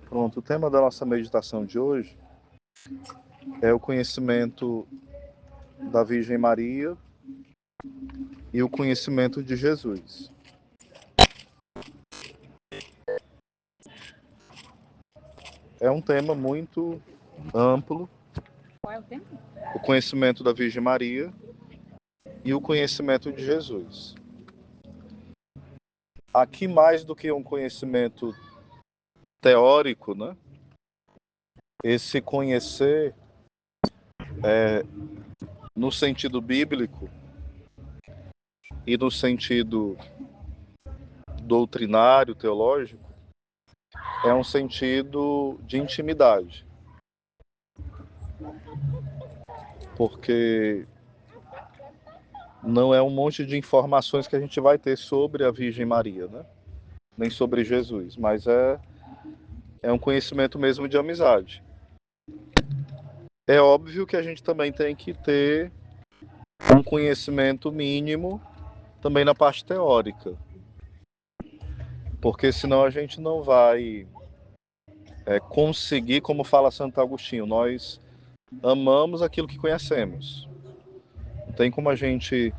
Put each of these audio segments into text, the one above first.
Pronto, o tema da nossa meditação de hoje é o conhecimento da Virgem Maria e o conhecimento de Jesus. É um tema muito amplo. Qual é o tema? O conhecimento da Virgem Maria e o conhecimento de Jesus. Aqui, mais do que um conhecimento teórico, né? Esse conhecer no sentido bíblico e no sentido doutrinário, teológico, é um sentido de intimidade. Porque não é um monte de informações que a gente vai ter sobre a Virgem Maria, né? Nem sobre Jesus, mas é um conhecimento mesmo de amizade. É óbvio que a gente também tem que ter um conhecimento mínimo também na parte teórica, porque senão a gente não vai conseguir, como fala Santo Agostinho, nós amamos aquilo que conhecemos. Não tem como a gente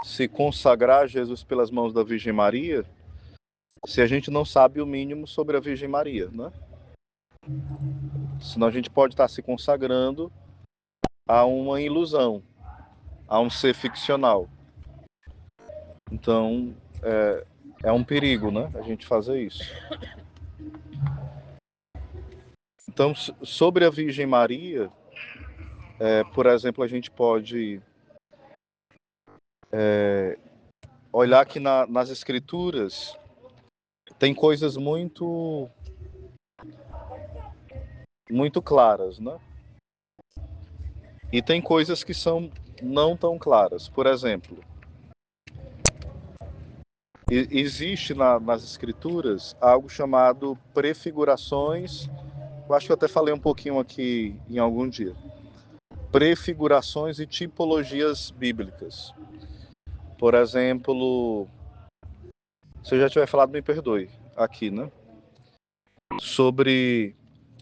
se consagrar a Jesus pelas mãos da Virgem Maria se a gente não sabe o mínimo sobre a Virgem Maria, né? Senão a gente pode estar se consagrando a uma ilusão, a um ser ficcional. Então, é um perigo, né? A gente fazer isso. Então, sobre a Virgem Maria, por exemplo, a gente pode olhar que nas Escrituras tem coisas muito claras, né? E tem coisas que são não tão claras. Por exemplo, existe nas Escrituras algo chamado prefigurações. Eu acho que eu até falei um pouquinho aqui em algum dia. Prefigurações e tipologias bíblicas. Por exemplo, se eu já tiver falado, me perdoe, aqui, né? Sobre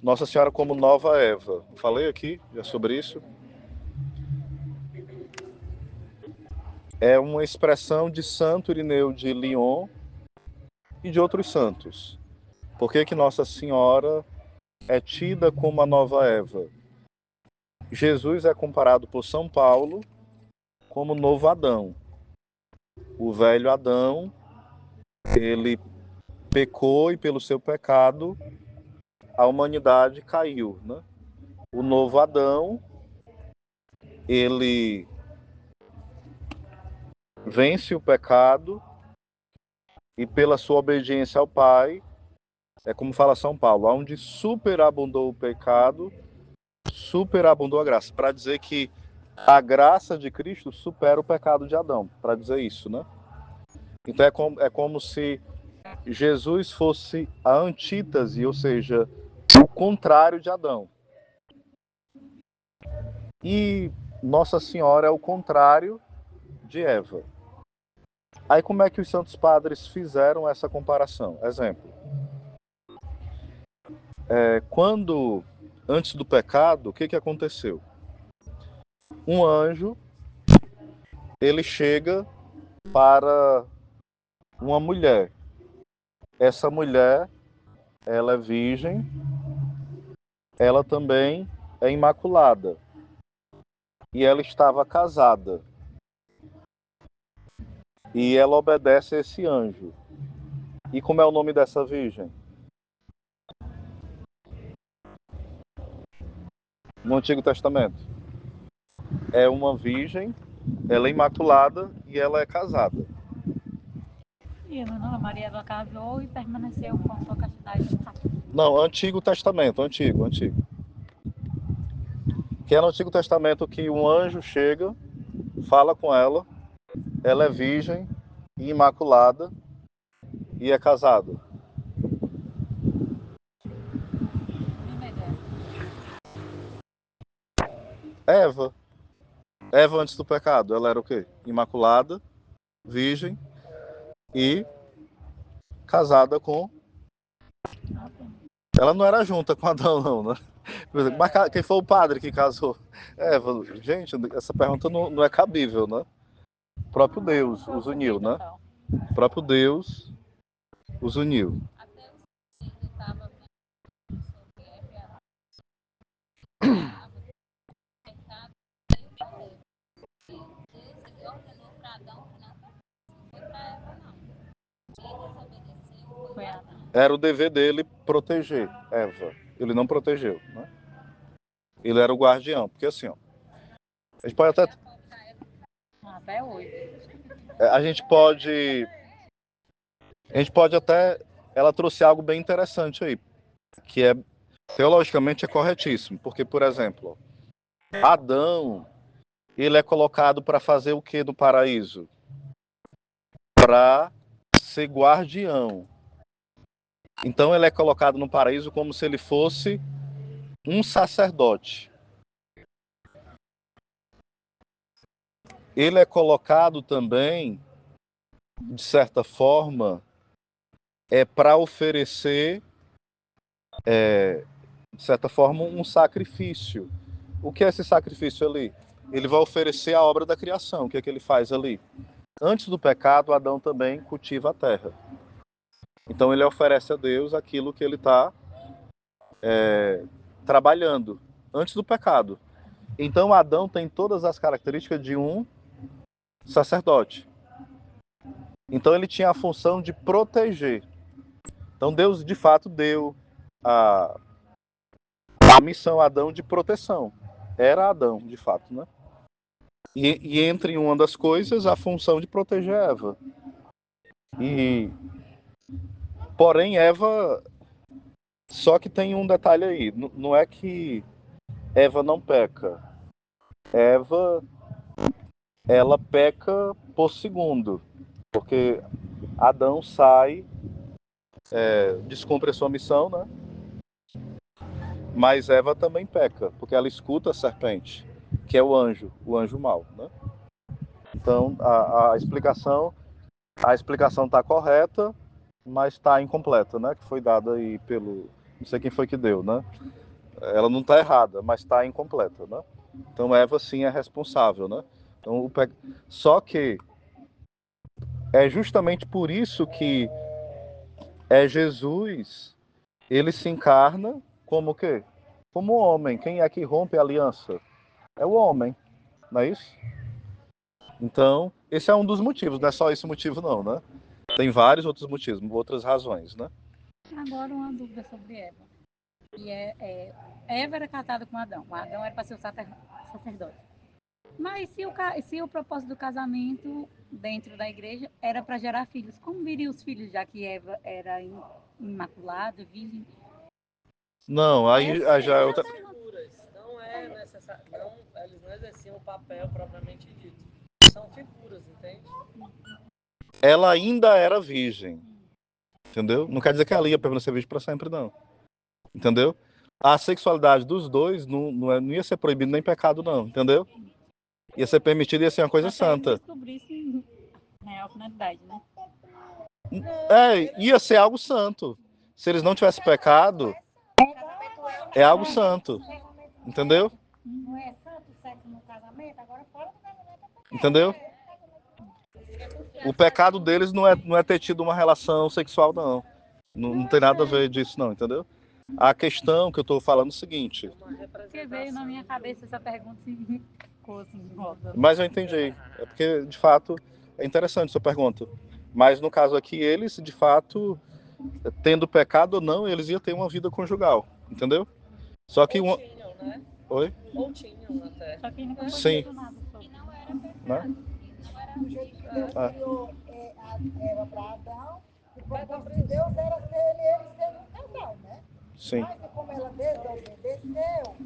Nossa Senhora como nova Eva. Falei aqui já sobre isso. É uma expressão de Santo Irineu de Lyon e de outros santos. Por que Nossa Senhora é tida como a nova Eva? Jesus é comparado por São Paulo como novo Adão. O velho Adão, ele pecou e pelo seu pecado a humanidade caiu, né? O novo Adão, ele vence o pecado e pela sua obediência ao Pai, é como fala São Paulo, onde superabundou o pecado, superabundou a graça. Para dizer que a graça de Cristo supera o pecado de Adão, para dizer isso, né? Então é como se Jesus fosse a antítese, ou seja, o contrário de Adão. E Nossa Senhora é o contrário de Eva. Aí como é que os santos padres fizeram essa comparação? Exemplo. Quando, antes do pecado, o que aconteceu? Um anjo, ele chega para uma mulher. Essa mulher, ela é virgem, ela também é imaculada. E ela estava casada. E ela obedece a esse anjo. E como é o nome dessa virgem? No Antigo Testamento. É uma virgem, ela é imaculada e ela é casada. E a Maria ela casou e permaneceu com sua castidade intacta. Não, Antigo Testamento, antigo. Que é no Antigo Testamento que um anjo chega, fala com ela é virgem, imaculada e é casada. Nenhuma ideia. Eva. Eva antes do pecado, ela era o quê? Imaculada, virgem e casada com Adão. Ela não era junta com Adão, não, né? Mas quem foi o padre que casou? Eva, gente, essa pergunta não é cabível, né? O próprio Deus os uniu, né? O próprio Deus os uniu. Até o eu estava vendo sobre Eva e pecado, Deus ordenou para Adão que não foi para Eva, não. Quem desobedeceu foi Adão. Era o dever dele proteger Eva. Ele não protegeu, né? Ele era o guardião, porque assim, ó, a gente pode até hoje. A gente pode até, ela trouxe algo bem interessante aí, que é teologicamente é corretíssimo, porque por exemplo, Adão, ele é colocado para fazer o que no paraíso? Para ser guardião. Então ele é colocado no paraíso como se ele fosse um sacerdote. Ele é colocado também, de certa forma, para oferecer, de certa forma, um sacrifício. O que é esse sacrifício ali? Ele vai oferecer a obra da criação. O que é que ele faz ali? Antes do pecado, Adão também cultiva a terra. Então ele oferece a Deus aquilo que ele está trabalhando antes do pecado. Então Adão tem todas as características de um sacerdote. Então ele tinha a função de proteger. Então Deus de fato deu a missão a Adão de proteção. Era Adão, de fato, né? E entre uma das coisas, a função de proteger Eva. Porém, Eva. Só que tem um detalhe aí. Não é que Eva não peca. Eva, ela peca por segundo. Porque Adão sai, descumpre a sua missão, né? Mas Eva também peca, porque ela escuta a serpente, que é o anjo mau, né? Então a explicação está correta, mas está incompleta, né? Que foi dada aí pelo, não sei quem foi que deu, né? Ela não está errada, mas está incompleta, né? Então Eva sim é responsável, né? Então, só que é justamente por isso que Jesus, ele se encarna como o quê? Como homem. Quem é que rompe a aliança? É o homem, não é isso? Então, esse é um dos motivos, não é só esse motivo não, né? Tem vários outros motivos, outras razões, né? Agora uma dúvida sobre Eva. E Eva era casada com Adão. Adão era para ser o sacerdote. Mas se o propósito do casamento dentro da igreja era para gerar filhos, como viriam os filhos, já que Eva era imaculada, virgem? Não, aí já é outra. Não é necessário, não, eles não exerciam o papel propriamente dito. São figuras, entende? Ela ainda era virgem, entendeu? Não quer dizer que ela ia permanecer virgem para sempre, não. Entendeu? A sexualidade dos dois não ia ser proibida nem pecado, não, entendeu? Ia ser permitido, ia ser uma coisa santa. Descobrisse a finalidade, né? Ia ser algo santo. Se eles não tivessem pecado, é algo santo. Entendeu? Não é santo sexo no casamento, agora fora do casamento é pecado. Entendeu? O pecado deles não é ter tido uma relação sexual, não. Não tem nada a ver disso, não, entendeu? A questão que eu estou falando é o seguinte. Porque veio na minha cabeça essa pergunta e ficou assim, roda. Mas eu entendi. É porque, de fato, é interessante a sua pergunta. Mas no caso aqui, eles, de fato, tendo pecado ou não, eles iam ter uma vida conjugal, entendeu? Só que Ou tinham, né? Oi? Ou tinham até. Só que não Sim. nada sobre. E não era Né? Do jeito que Deus criou Eva para Adão, o propósito de Deus era ser eles sendo um casal, né? Sim. Mas como ela desobedeceu,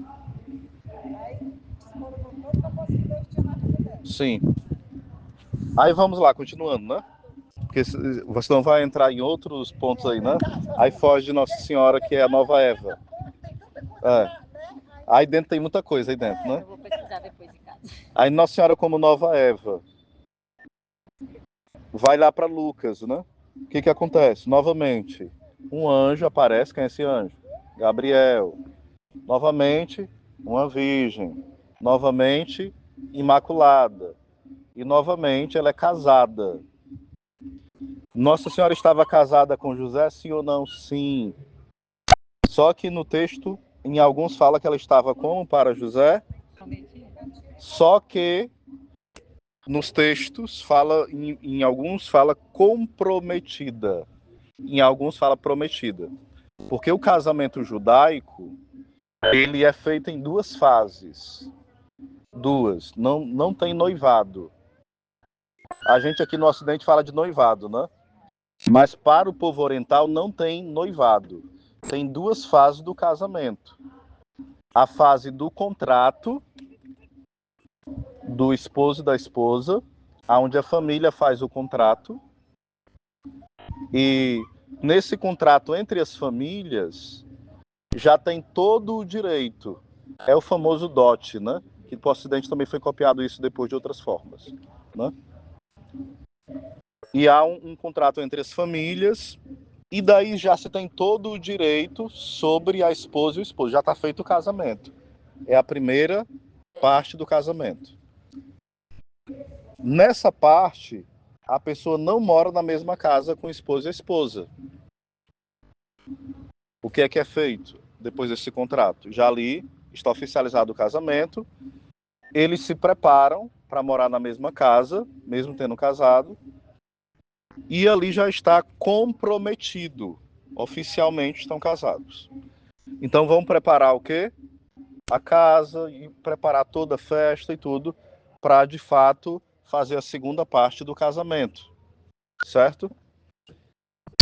aí desmoronou todo o propósito que Deus tinha na vida dela. Sim. Aí vamos lá, continuando, né? Porque você não vai entrar em outros pontos aí, né? Aí foge de Nossa Senhora, que é a nova Eva. Aí dentro tem muita coisa aí dentro, né? Eu vou pesquisar depois em casa. Aí Nossa Senhora como nova Eva. Vai lá para Lucas, né? O que acontece? Novamente, um anjo aparece. Quem é esse anjo? Gabriel. Novamente, uma virgem. Novamente, imaculada. E novamente, ela é casada. Nossa Senhora estava casada com José, sim ou não? Sim. Só que no texto, em alguns fala que ela estava como para José? Prometida. Só que nos textos fala, em alguns fala comprometida, em alguns fala prometida. Porque o casamento judaico, ele é feito em duas fases. Duas. Não tem noivado. A gente aqui no Ocidente fala de noivado, né? Mas para o povo oriental não tem noivado. Tem duas fases do casamento. A fase do contrato do esposo e da esposa, onde a família faz o contrato. E nesse contrato entre as famílias já tem todo o direito. É o famoso dote, né? Que para o Ocidente também foi copiado isso depois de outras formas, né? E há um contrato entre as famílias, e daí já se tem todo o direito sobre a esposa e o esposo. Já está feito o casamento. É a primeira parte do casamento. Nessa parte, a pessoa não mora na mesma casa com o esposo e a esposa. O que é feito depois desse contrato? Já ali está oficializado o casamento. Eles se preparam para morar na mesma casa, mesmo tendo casado. E ali já está comprometido. Oficialmente estão casados. Então vão preparar o quê? A casa e preparar toda a festa e tudo para, de fato, fazer a segunda parte do casamento. Certo?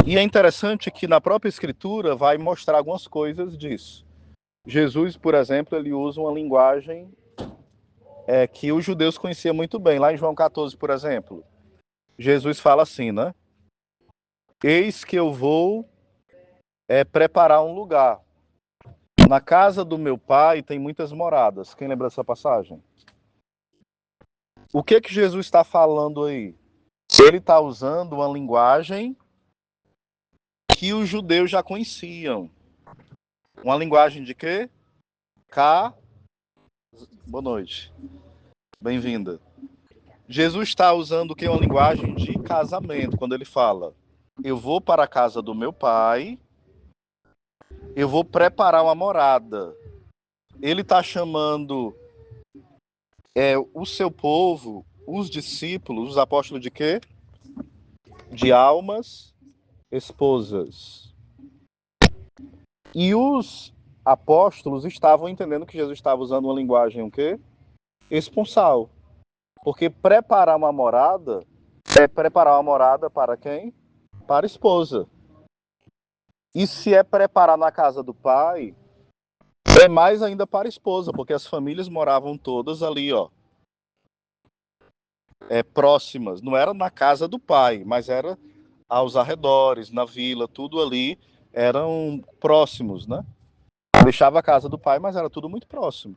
E é interessante que na própria Escritura vai mostrar algumas coisas disso. Jesus, por exemplo, ele usa uma linguagem que os judeus conheciam muito bem. Lá em João 14, por exemplo, Jesus fala assim, né? Eis que eu vou preparar um lugar. Na casa do meu pai tem muitas moradas. Quem lembra dessa passagem? O que Jesus está falando aí? Ele está usando uma linguagem que os judeus já conheciam. Uma linguagem de quê? Boa noite. Bem-vinda. Jesus está usando o que? Uma linguagem de casamento, quando ele fala: eu vou para a casa do meu pai, eu vou preparar uma morada. Ele está chamando o seu povo, os discípulos, os apóstolos de quê? De almas esposas. E os apóstolos estavam entendendo que Jesus estava usando uma linguagem o quê? Esponsal. Porque preparar uma morada é preparar uma morada para quem? Para a esposa. E se é preparar na casa do pai, é mais ainda para a esposa, porque as famílias moravam todas ali, ó, próximas. Não era na casa do pai, mas era aos arredores, na vila, tudo ali eram próximos, né? Deixava a casa do pai, mas era tudo muito próximo.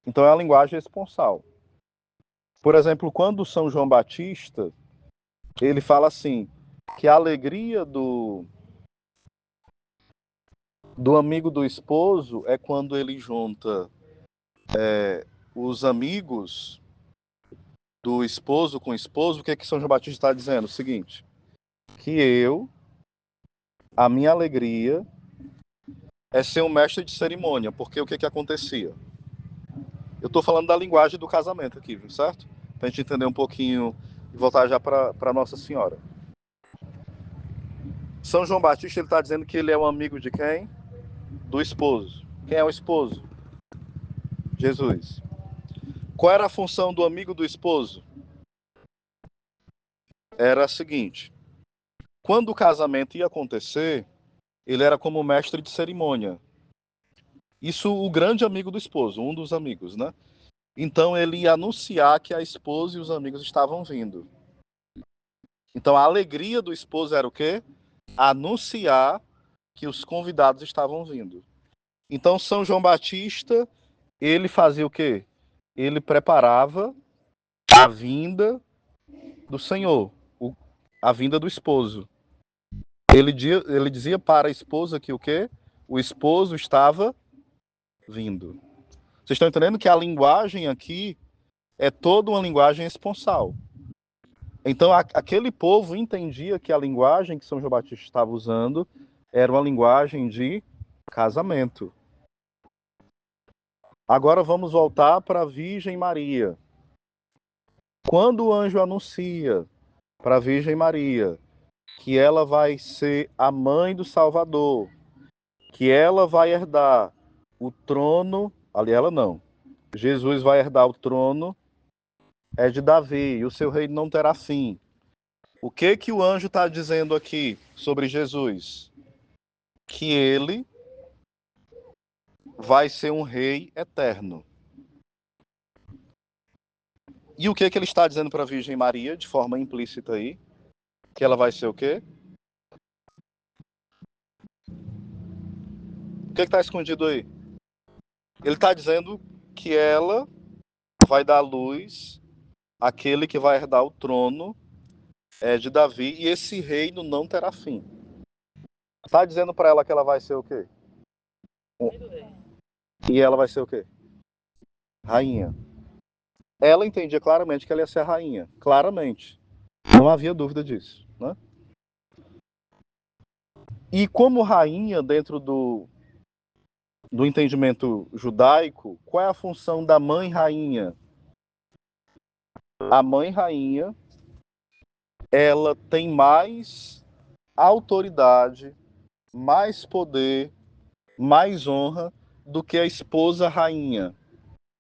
Então é a linguagem esponsal. Por exemplo, quando São João Batista, ele fala assim, que a alegria do amigo do esposo é quando ele junta os amigos do esposo com o esposo. O que São João Batista está dizendo? O seguinte, que a minha alegria é ser um mestre de cerimônia, porque o que acontecia? Eu estou falando da linguagem do casamento aqui, certo? Para a gente entender um pouquinho e voltar já para Nossa Senhora. São João Batista ele está dizendo que ele é um amigo de quem? Do esposo. Quem é o esposo? Jesus. Qual era a função do amigo do esposo? Era a seguinte: quando o casamento ia acontecer, ele era como mestre de cerimônia. Isso o grande amigo do esposo, um dos amigos, né? Então ele ia anunciar que a esposa e os amigos estavam vindo. Então a alegria do esposo era o quê? Anunciar que os convidados estavam vindo. Então São João Batista, ele fazia o quê? Ele preparava a vinda do Senhor, a vinda do esposo. Ele dizia para a esposa que o quê? O esposo estava vindo. Vocês estão entendendo que a linguagem aqui é toda uma linguagem esponsal. Então, aquele povo entendia que a linguagem que São João Batista estava usando era uma linguagem de casamento. Agora vamos voltar para a Virgem Maria. Quando o anjo anuncia para a Virgem Maria que ela vai ser a mãe do Salvador, que ela vai herdar o trono, ali ela não, Jesus vai herdar o trono de Davi, e o seu reino não terá fim. O que o anjo está dizendo aqui sobre Jesus? Que ele vai ser um rei eterno. E o que ele está dizendo para a Virgem Maria, de forma implícita aí? Que ela vai ser o quê? O que está escondido aí? Ele está dizendo que ela vai dar luz àquele que vai herdar o trono de Davi, e esse reino não terá fim. Está dizendo para ela que ela vai ser o quê? E ela vai ser o quê? Rainha. Ela entendia claramente que ela ia ser a rainha. Claramente. Não havia dúvida disso, né? E como rainha, dentro do entendimento judaico, qual é a função da mãe rainha? A mãe rainha, ela tem mais autoridade, mais poder, mais honra do que a esposa rainha.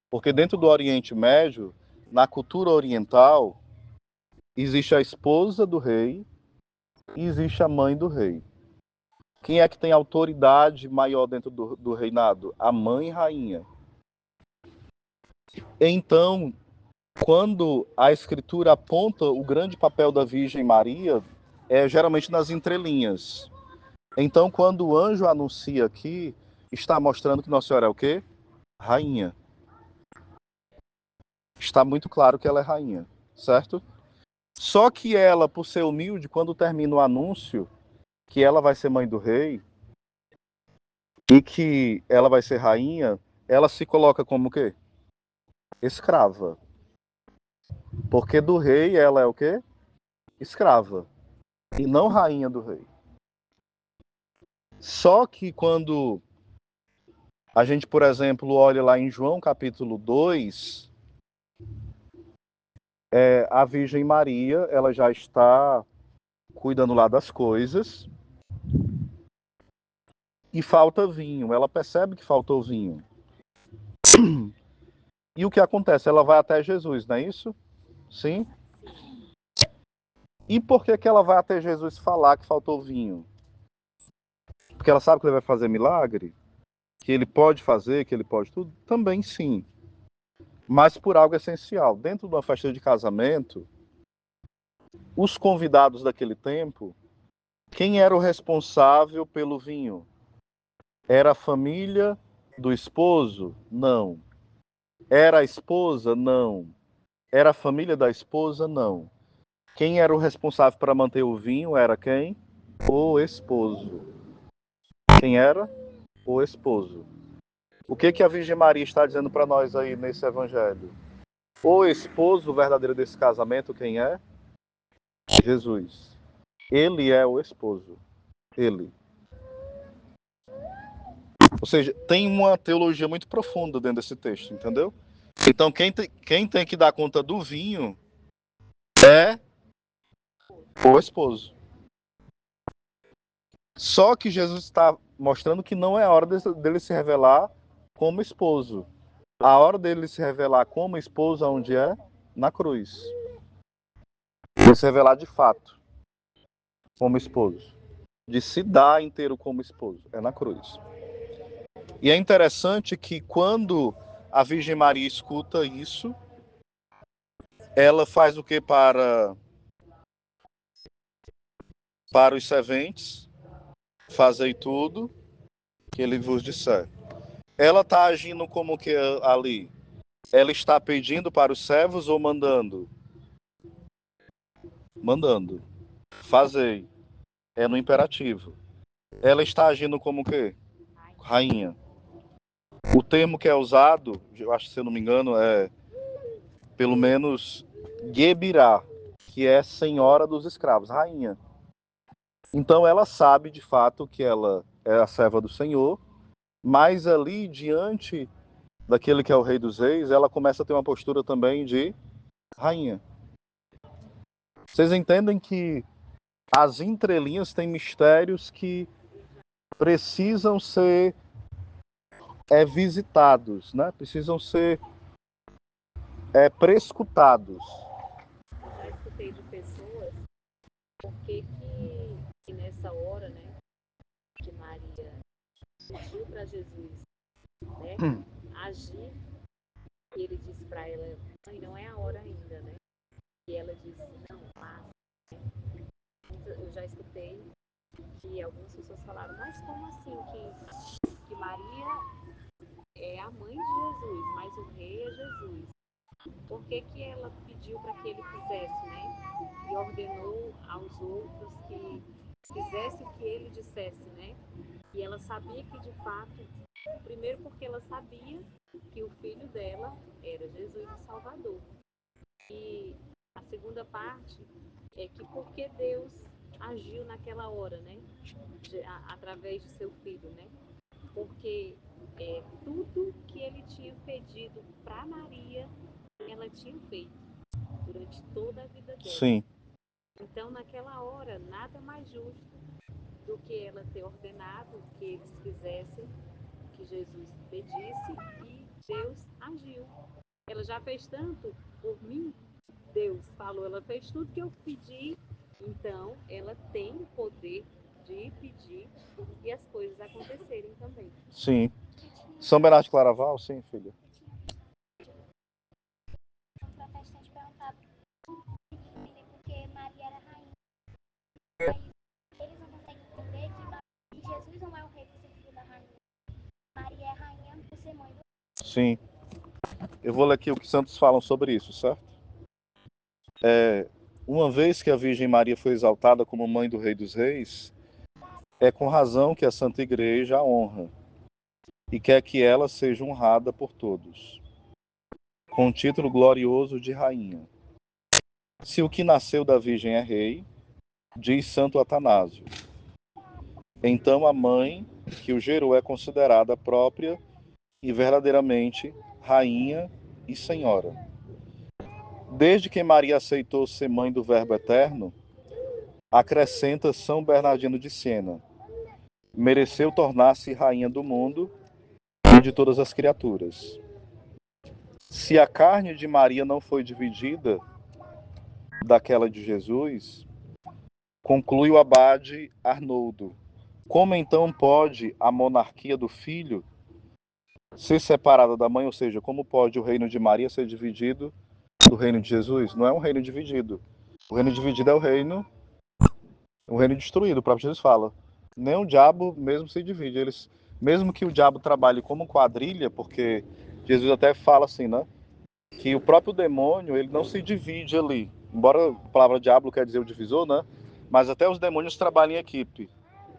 Porque dentro do Oriente Médio, na cultura oriental, existe a esposa do rei e existe a mãe do rei. Quem é que tem autoridade maior dentro do reinado? A mãe rainha. Então, quando a escritura aponta o grande papel da Virgem Maria, é geralmente nas entrelinhas. Então, quando o anjo anuncia aqui, está mostrando que Nossa Senhora é o quê? Rainha. Está muito claro que ela é rainha, certo? Só que ela, por ser humilde, quando termina o anúncio que ela vai ser mãe do rei e que ela vai ser rainha, ela se coloca como o quê? Escrava. Porque do rei ela é o quê? Escrava. E não rainha do rei. Só que quando a gente, por exemplo, olha lá em João capítulo 2, a Virgem Maria, ela já está cuidando lá das coisas e falta vinho. Ela percebe que faltou vinho. E o que acontece? Ela vai até Jesus, não é isso? Sim. E por que ela vai até Jesus falar que faltou vinho? Porque ela sabe que ele vai fazer milagre? Que ele pode fazer, que ele pode tudo? Também sim. Mas por algo essencial. Dentro de uma festa de casamento, os convidados daquele tempo, quem era o responsável pelo vinho? Era a família do esposo? Não. Era a esposa? Não. Era a família da esposa? Não. Quem era o responsável para manter o vinho era quem? O esposo. Quem era? O esposo. O que a Virgem Maria está dizendo para nós aí nesse evangelho? O esposo verdadeiro desse casamento, quem é? Jesus. Ele é o esposo. Ele. Ou seja, tem uma teologia muito profunda dentro desse texto, entendeu? Então, quem tem que dar conta do vinho é o esposo. Só que Jesus está mostrando que não é a hora dele se revelar como esposo. A hora dele se revelar como esposo, onde é? Na cruz. Ele se revelar de fato como esposo. De se dar inteiro como esposo. É na cruz. E é interessante que quando a Virgem Maria escuta isso, ela faz o que para os serventes? Fazei tudo que ele vos disser. Ela está agindo como que ali? Ela está pedindo para os servos ou mandando? Mandando. Fazei. É no imperativo. Ela está agindo como o quê? rainha. O termo que é usado, eu acho que se eu não me engano, é pelo menos Gebirá, que é senhora dos escravos, rainha. Então ela sabe de fato que ela é a serva do Senhor, mas ali diante daquele que é o Rei dos Reis, ela começa a ter uma postura também de rainha. Vocês entendem que as entrelinhas têm mistérios que precisam ser visitados, né? Precisam ser prescutados. Já escutei de pessoas que nessa hora, né, que Maria pediu para Jesus, né, agir, e ele disse para ela, mãe, não é a hora ainda, né? E ela disse, não, passa. Eu já escutei que algumas pessoas falaram, mas como assim que Maria é a mãe de Jesus, mas o rei é Jesus? Por que que ela pediu para que ele fizesse, né? E ordenou aos outros que fizesse o que ele dissesse, né? E ela sabia que, de fato, primeiro porque ela sabia que o filho dela era Jesus o Salvador. E a segunda parte é que porque Deus agiu naquela hora, né? Através de seu filho, né? Porque tudo que ele tinha pedido para Maria, ela tinha feito durante toda a vida dela. Sim. Então, naquela hora, nada mais justo do que ela ter ordenado que eles fizessem o que Jesus pedisse e Deus agiu. Ela já fez tanto por mim, Deus falou, ela fez tudo que eu pedi, então ela tem o poder de pedir e as coisas acontecerem também. Sim. São Bernardo de Claraval, sim, filha. Um protestante perguntava porque Maria era rainha. Aí eles não conseguem entender que Jesus não é o rei por ser filho da rainha. Maria é rainha por ser mãe do. Sim. Eu vou ler aqui o que os santos falam sobre isso, certo? Uma vez que a Virgem Maria foi exaltada como mãe do Rei dos Reis, é com razão que a Santa Igreja a honra e quer que ela seja honrada por todos, com o título glorioso de rainha. Se o que nasceu da Virgem é rei, diz Santo Atanásio, então a mãe que o gerou é considerada própria e verdadeiramente rainha e senhora. Desde que Maria aceitou ser mãe do Verbo Eterno, acrescenta São Bernardino de Siena, mereceu tornar-se rainha do mundo e de todas as criaturas. Se a carne de Maria não foi dividida daquela de Jesus, conclui o abade Arnoldo, como então pode a monarquia do filho ser separada da mãe? Ou seja, como pode o reino de Maria ser dividido do reino de Jesus? Não é um reino dividido. O reino dividido é o reino destruído. O próprio Jesus fala. Nem o diabo mesmo se divide. Mesmo que o diabo trabalhe como quadrilha, porque Jesus até fala assim, né? Que o próprio demônio, ele não se divide ali. Embora a palavra diabo quer dizer o divisor, né? Mas até os demônios trabalham em equipe.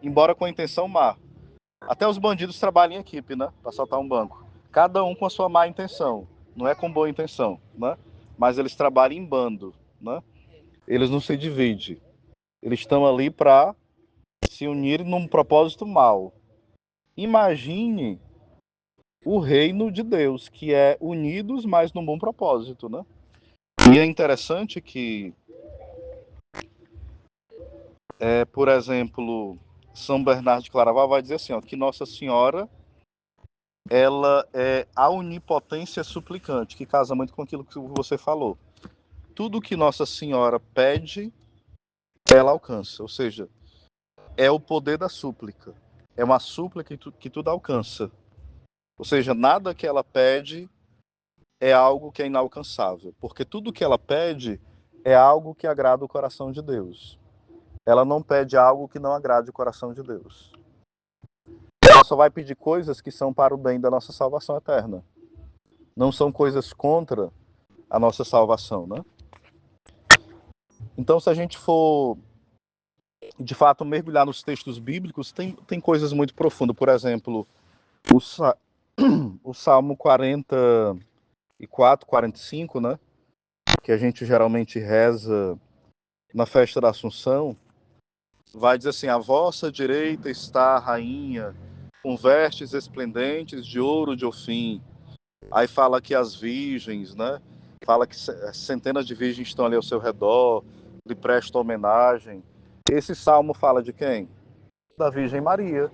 Embora com a intenção má. Até os bandidos trabalham em equipe, né? Para assaltar um banco. Cada um com a sua má intenção. Não é com boa intenção, né? Mas eles trabalham em bando, né? Eles não se dividem. Eles estão ali para se unirem num propósito mau. Imagine o reino de Deus, que é unidos, mas num bom propósito, né? E é interessante que, por exemplo, São Bernardo de Claraval vai dizer assim, ó, que Nossa Senhora ela é a onipotência suplicante, que casa muito com aquilo que você falou. Tudo que Nossa Senhora pede, ela alcança. Ou seja, é o poder da súplica. É uma súplica que tudo alcança. Ou seja, nada que ela pede é algo que é inalcançável. Porque tudo que ela pede é algo que agrada o coração de Deus. Ela não pede algo que não agrade o coração de Deus. Ela só vai pedir coisas que são para o bem da nossa salvação eterna. Não são coisas contra a nossa salvação, né? Então, se a gente for, de fato, mergulhar nos textos bíblicos, tem coisas muito profundas. Por exemplo, O, sa... o Salmo 44, 45, né? Que a gente geralmente reza na festa da Assunção, vai dizer assim: a vossa direita está a rainha, com vestes esplendentes de ouro de Ofim. Aí fala que as virgens, né? Fala que centenas de virgens estão ali ao seu redor, lhe prestam homenagem. Esse salmo fala de quem? Da Virgem Maria.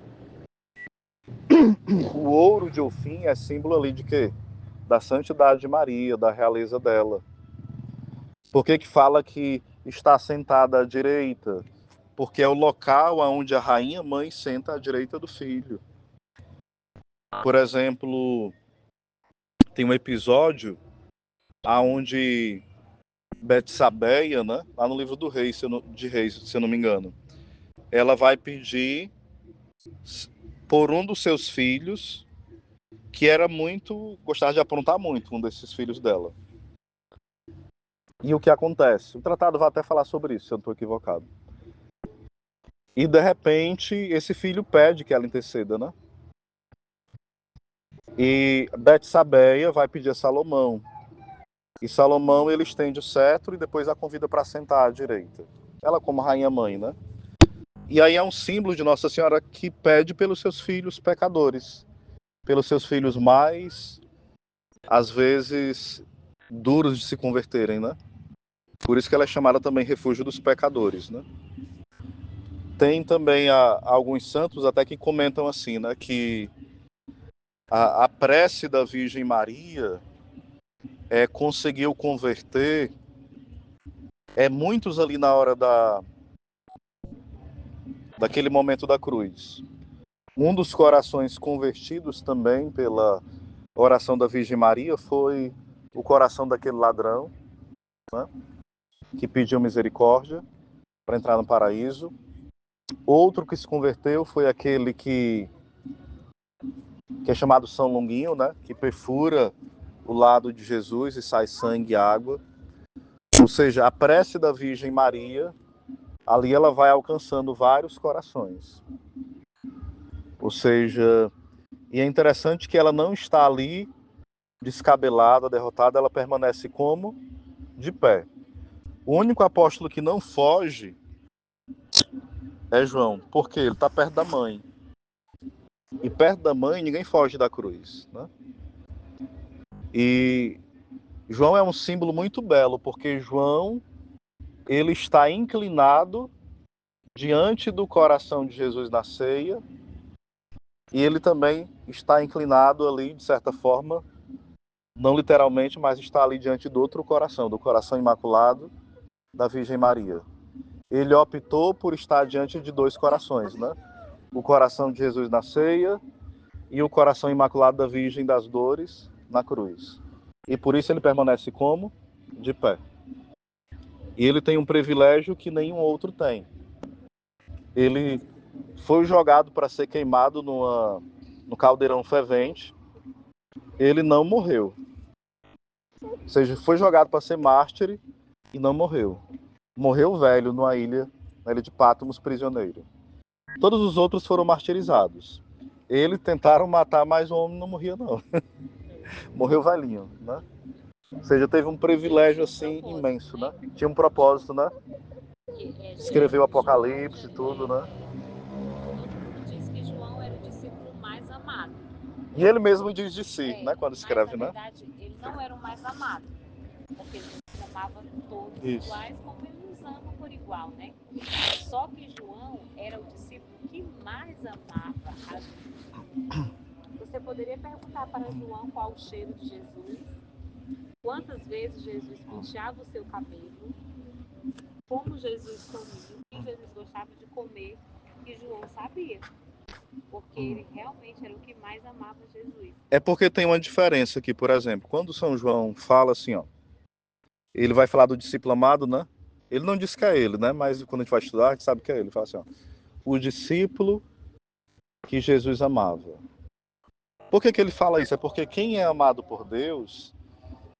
O ouro de Ofim é símbolo ali de quê? Da santidade de Maria, da realeza dela. Por que fala que está sentada à direita? Porque é o local onde a rainha mãe senta à direita do filho. Por exemplo, tem um episódio onde Betsabeia, né, lá no livro do Rei, de Reis, se eu não me engano, ela vai pedir por um dos seus filhos, que era gostava de aprontar muito, um desses filhos dela. E o que acontece? O tratado vai até falar sobre isso, se eu não estou equivocado. E de repente, esse filho pede que ela interceda, né? E Betsabeia vai pedir a Salomão. E Salomão, ele estende o cetro e depois a convida para sentar à direita. Ela como rainha mãe, né? E aí é um símbolo de Nossa Senhora que pede pelos seus filhos pecadores, pelos seus filhos mais, às vezes, duros de se converterem, né? Por isso que ela é chamada também refúgio dos pecadores, né? Tem também alguns santos até que comentam assim, né? Que a prece da Virgem Maria conseguiu converter muitos ali na hora daquele momento da cruz. Um dos corações convertidos também pela oração da Virgem Maria foi o coração daquele ladrão, né, que pediu misericórdia para entrar no paraíso. Outro que se converteu foi aquele que é chamado São Longuinho, né, que perfura o lado de Jesus e sai sangue e água. Ou seja, a prece da Virgem Maria, ali ela vai alcançando vários corações. Ou seja, e é interessante que ela não está ali descabelada, derrotada, ela permanece como? De pé. O único apóstolo que não foge é João, porque ele está perto da mãe. E perto da mãe ninguém foge da cruz, né? E João é um símbolo muito belo, porque João, ele está inclinado diante do coração de Jesus na ceia, e ele também está inclinado ali, de certa forma, não literalmente, mas está ali diante do outro coração, do coração imaculado da Virgem Maria. Ele optou por estar diante de dois corações, né? O coração de Jesus na ceia e o coração imaculado da Virgem das Dores na cruz. E por isso ele permanece como? De pé. E ele tem um privilégio que nenhum outro tem. Ele foi jogado para ser queimado no caldeirão fervente. Ele não morreu. Ou seja, foi jogado para ser mártir e não morreu. Morreu velho na ilha de Patmos, prisioneiro. Todos os outros foram martirizados. Ele tentaram matar, mas o homem não morria não. Morreu velhinho, né? Ou seja, teve um privilégio assim imenso, né? Tinha um propósito, né? Escreveu o Apocalipse e tudo, né? Todo mundo diz que João era o discípulo mais amado. E ele mesmo diz de si, né? Quando escreve, mas, na né? verdade, ele não era o mais amado, porque Jesus amava todos iguais, como ele nos ama por igual, né? Só que João era o discípulo que mais amava a Jesus. Você poderia perguntar para João qual o cheiro de Jesus, quantas vezes Jesus penteava o seu cabelo, como Jesus comia, o que Jesus gostava de comer, que João sabia, porque ele realmente era o que mais amava Jesus. É porque tem uma diferença aqui, por exemplo, quando São João fala assim, ó, ele vai falar do discípulo amado, né? Ele não diz que é ele, né? Mas quando a gente vai estudar, a gente sabe que é ele. Ele fala assim, ó, o discípulo que Jesus amava. Por que ele fala isso? É porque quem é amado por Deus,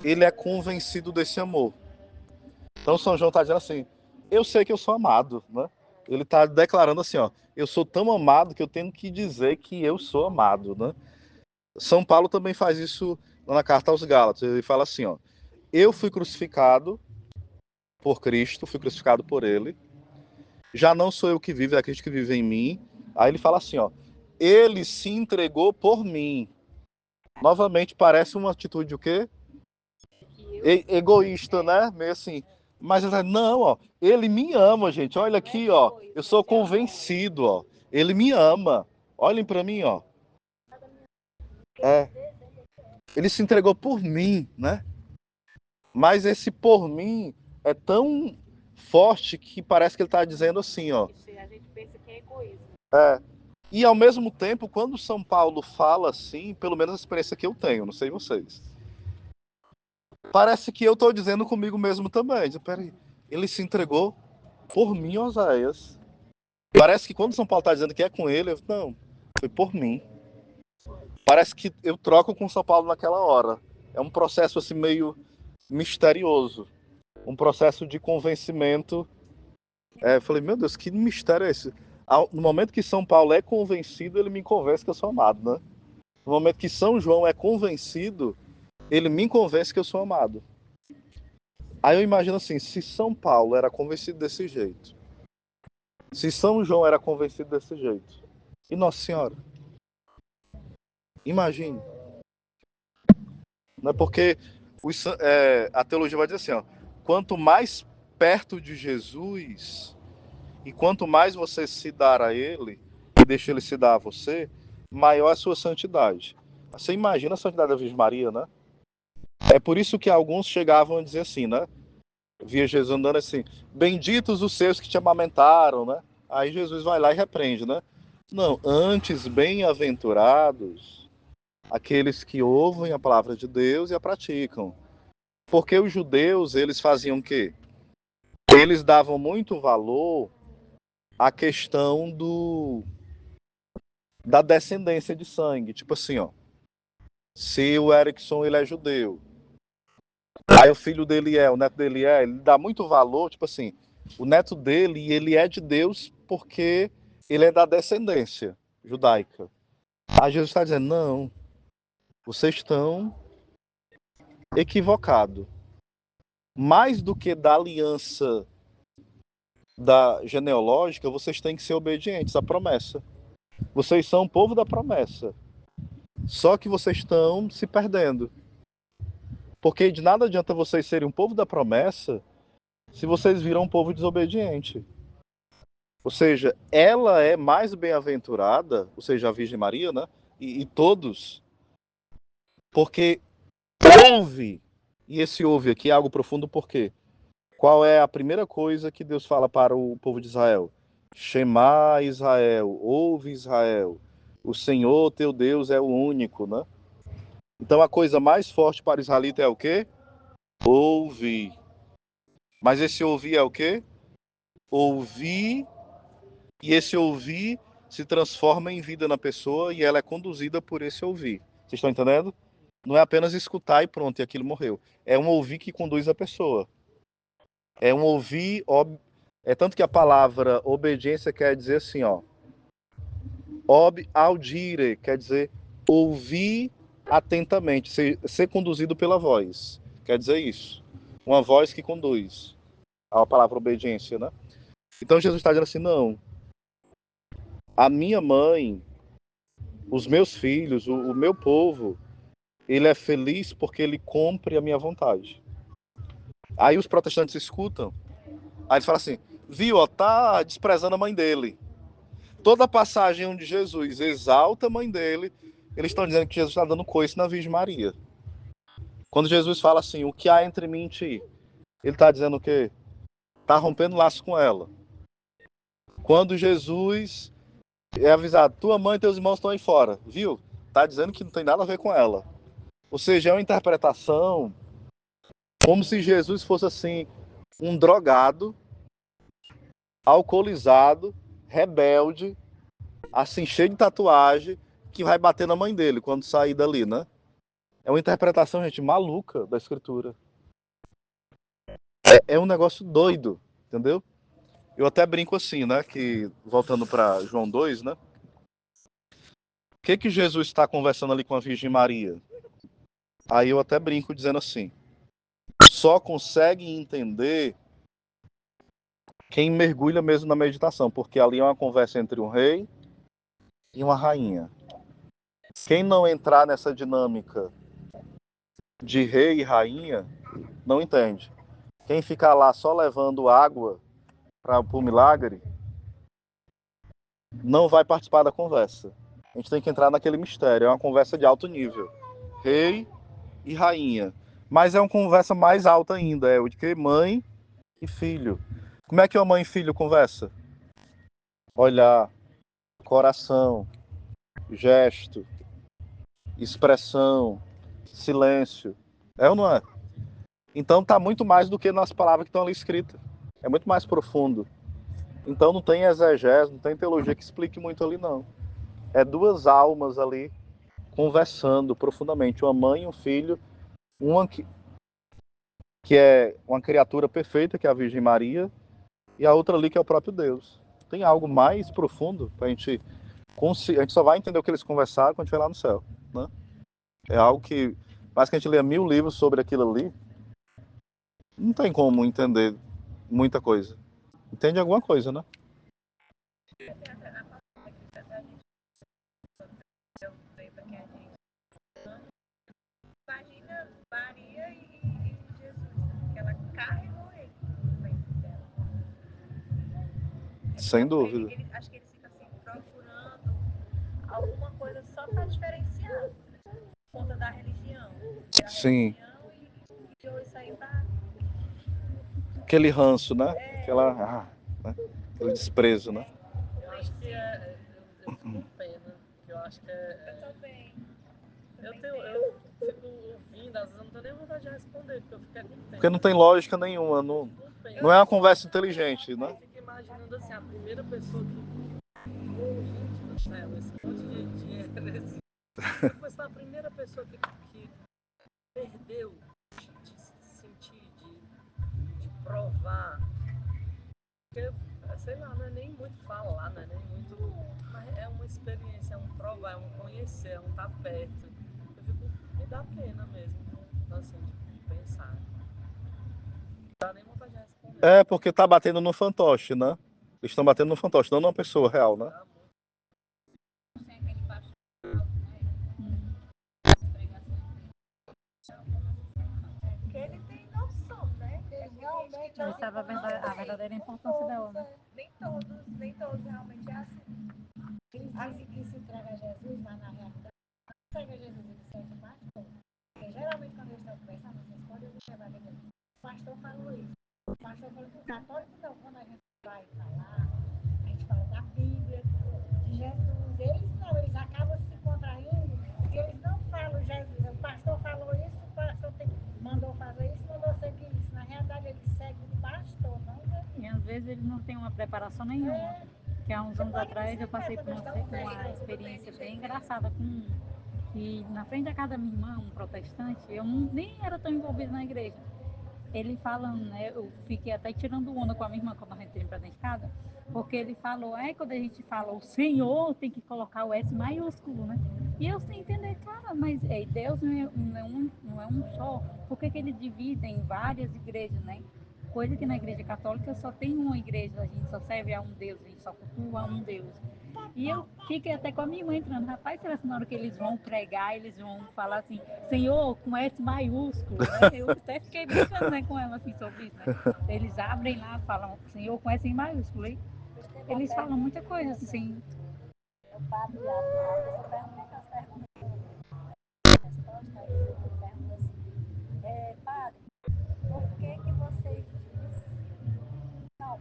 ele é convencido desse amor. Então São João está dizendo assim, eu sei que eu sou amado, né? Ele está declarando assim, ó, eu sou tão amado que eu tenho que dizer que eu sou amado, né? São Paulo também faz isso na carta aos Gálatas. Ele fala assim, ó, eu fui crucificado por Cristo, fui crucificado por ele. Já não sou eu que vivo, é Cristo que vive em mim. Aí ele fala assim, ó, ele se entregou por mim. Novamente parece uma atitude o quê? Egoísta, né? Meio assim. Mas ele fala, não, ó, ele me ama, gente. Olha aqui, ó, eu sou convencido, ó. Ele me ama. Olhem para mim, ó. É, ele se entregou por mim, né? Mas esse por mim é tão forte que parece que ele está dizendo assim, ó. A gente pensa que é egoísmo. É. E ao mesmo tempo, quando São Paulo fala assim, pelo menos a experiência que eu tenho, não sei vocês, parece que eu estou dizendo comigo mesmo também. Peraí, ele se entregou por mim, Oséias. Parece que quando São Paulo está dizendo que é com ele, não, foi por mim. Parece que eu troco com São Paulo naquela hora. É um processo assim meio misterioso. Um processo de convencimento. Eu falei, meu Deus, que mistério é esse? No momento que São Paulo é convencido, ele me convence que eu sou amado, né? No momento que São João é convencido, ele me convence que eu sou amado. Aí eu imagino assim, se São Paulo era convencido desse jeito, se São João era convencido desse jeito, e Nossa Senhora? Imagine. Não é porque a teologia vai dizer assim, ó, quanto mais perto de Jesus e quanto mais você se dar a ele e deixa ele se dar a você, maior é a sua santidade. Você imagina a santidade da Virgem Maria, né? É por isso que alguns chegavam a dizer assim, né? Via Jesus andando assim, benditos os seus que te amamentaram, né? Aí Jesus vai lá e repreende, né? Não, antes bem-aventurados aqueles que ouvem a palavra de Deus e a praticam. Porque os judeus, eles faziam o quê? Eles davam muito valor à questão da descendência de sangue. Tipo assim, ó, se o Erickson ele é judeu, aí o filho dele o neto dele ele dá muito valor, tipo assim, o neto dele, ele é de Deus porque ele é da descendência judaica. Aí Jesus está dizendo, não, vocês estão equivocados. Mais do que da aliança da genealógica, vocês têm que ser obedientes à promessa. Vocês são o povo da promessa. Só que vocês estão se perdendo. Porque de nada adianta vocês serem um povo da promessa se vocês viram um povo desobediente. Ou seja, ela é mais bem-aventurada, ou seja, a Virgem Maria, né? E todos, porque ouve, e esse ouve aqui é algo profundo, por quê? Qual é a primeira coisa que Deus fala para o povo de Israel? Shema Israel, ouve Israel, o Senhor teu Deus é o único, né? Então a coisa mais forte para o israelita é o quê? Ouvir. Mas esse ouvir é o quê? Ouvir, e esse ouvir se transforma em vida na pessoa e ela é conduzida por esse ouvir. Vocês estão entendendo? Não é apenas escutar e pronto, e aquilo morreu. É um ouvir que conduz a pessoa. É um ouvir, é tanto que a palavra obediência quer dizer assim, ó. Audire, quer dizer ouvir atentamente, ser conduzido pela voz. Quer dizer isso. Uma voz que conduz. A palavra obediência, né? Então Jesus está dizendo assim, não. A minha mãe, os meus filhos, o meu povo, ele é feliz porque ele cumpre a minha vontade. Aí os protestantes escutam, aí eles falam assim, viu, ó, tá desprezando a mãe dele. Toda a passagem onde Jesus exalta a mãe dele, eles estão dizendo que Jesus está dando coice na Virgem Maria. Quando Jesus fala assim, o que há entre mim e ti? Ele está dizendo o quê? Está rompendo laço com ela. Quando Jesus é avisado, tua mãe e teus irmãos estão aí fora, viu? Está dizendo que não tem nada a ver com ela. Ou seja, é uma interpretação como se Jesus fosse assim, um drogado, alcoolizado, rebelde, assim, cheio de tatuagem, que vai bater na mãe dele quando sair dali, né? É uma interpretação, gente, maluca da escritura. É um negócio doido, entendeu? Eu até brinco assim, né? Que, voltando para João 2, né? que Jesus está conversando ali com a Virgem Maria? Aí eu até brinco dizendo assim, só consegue entender quem mergulha mesmo na meditação, porque ali é uma conversa entre um rei e uma rainha. Quem não entrar nessa dinâmica de rei e rainha, não entende. Quem ficar lá só levando água para o milagre, não vai participar da conversa. A gente tem que entrar naquele mistério, é uma conversa de alto nível. Rei e rainha. Mas é uma conversa mais alta ainda, é o de que mãe e filho. Como é que uma mãe e filho conversa? Olhar, coração, gesto, expressão, silêncio. É ou não é? Então tá muito mais do que nas palavras que estão ali escritas. É muito mais profundo. Então não tem exegese, não tem teologia que explique muito ali não. É duas almas ali conversando profundamente, uma mãe e um filho, uma que é uma criatura perfeita, que é a Virgem Maria, e a outra ali que é o próprio Deus. Tem algo mais profundo para a gente só vai entender o que eles conversaram quando estiver lá no céu, né? É algo que, mais que a gente leia 1000 livros sobre aquilo ali, não tem como entender muita coisa. Entende alguma coisa, né? Imagina Maria e Jesus, que ela carregou ele dentro dela. Sem dúvida. Acho que ele fica assim, procurando alguma coisa só para diferenciar, por conta da religião. Sim. Religião e criou isso aí para. Aquele ranço, né? Né? Aquele desprezo, né? Eu acho que eu fico com pena, que eu acho que Eu também. Eu fico ouvindo, às vezes eu não tenho nem vontade de responder, porque eu fico com pena. Porque não tem lógica nenhuma, não é uma conversa inteligente, né? Eu fico imaginando assim, a primeira pessoa que. Gente do céu, esse monte de heresia. Depois foi a primeira pessoa que perdeu de sentir, de provar. Porque, sei lá, não é nem muito falar, não é nem muito. Mas é uma experiência, é um provar, é um conhecer, é um estar perto. Eu fico, me dá pena mesmo, assim, de pensar. Não dá nem vontade de responder. É porque tá batendo no fantoche, né? Eles estão batendo no fantoche, não numa pessoa real, né? Porque ele tem noção, né? Ele realmente Ele sabe a verdadeira importância dela, né? Nem todos realmente é assim. Eles dizem que se entrega a Jesus, mas na realidade, se entrega a Jesus, ele serve o pastor. Porque geralmente quando eles estão conversando, vocês podem observar que o pastor falou isso. O pastor falou que o católico não, quando a gente vai falar, a gente fala da Bíblia, de Jesus. Eles não, eles acabam se contraindo, porque eles não falam Jesus. O pastor falou isso, o pastor mandou fazer isso, mandou seguir isso. Na realidade, eles seguem o pastor, não Jesus. E às vezes eles não têm uma preparação nenhuma. Que há uns anos atrás eu passei por uma experiência bem engraçada com e na frente da casa da minha irmã, um protestante, eu nem era tão envolvida na igreja. Ele falando, né? Eu fiquei até tirando onda com a minha irmã quando a gente entrou pra dentro de casa, porque ele falou, quando a gente fala o Senhor, tem que colocar o S maiúsculo, né? E eu sem entender, cara, mas Deus não é um só. Por que ele divide em várias igrejas, né? Coisa que na igreja católica só tem uma igreja, a gente só serve a um Deus, a gente só cultua a um Deus. E eu fiquei até com a minha irmã entrando, rapaz, será que na hora que eles vão pregar, eles vão falar assim, Senhor, com S maiúsculo, né? Eu até fiquei brincando, né, com ela assim sobre isso, né? Eles abrem lá, falam, Senhor, com S em maiúsculo, hein? Eles falam muita coisa assim. O padre a pessoa pergunta as perguntas, resposta, aí ele pergunta assim, padre, por que vocês dizem, não,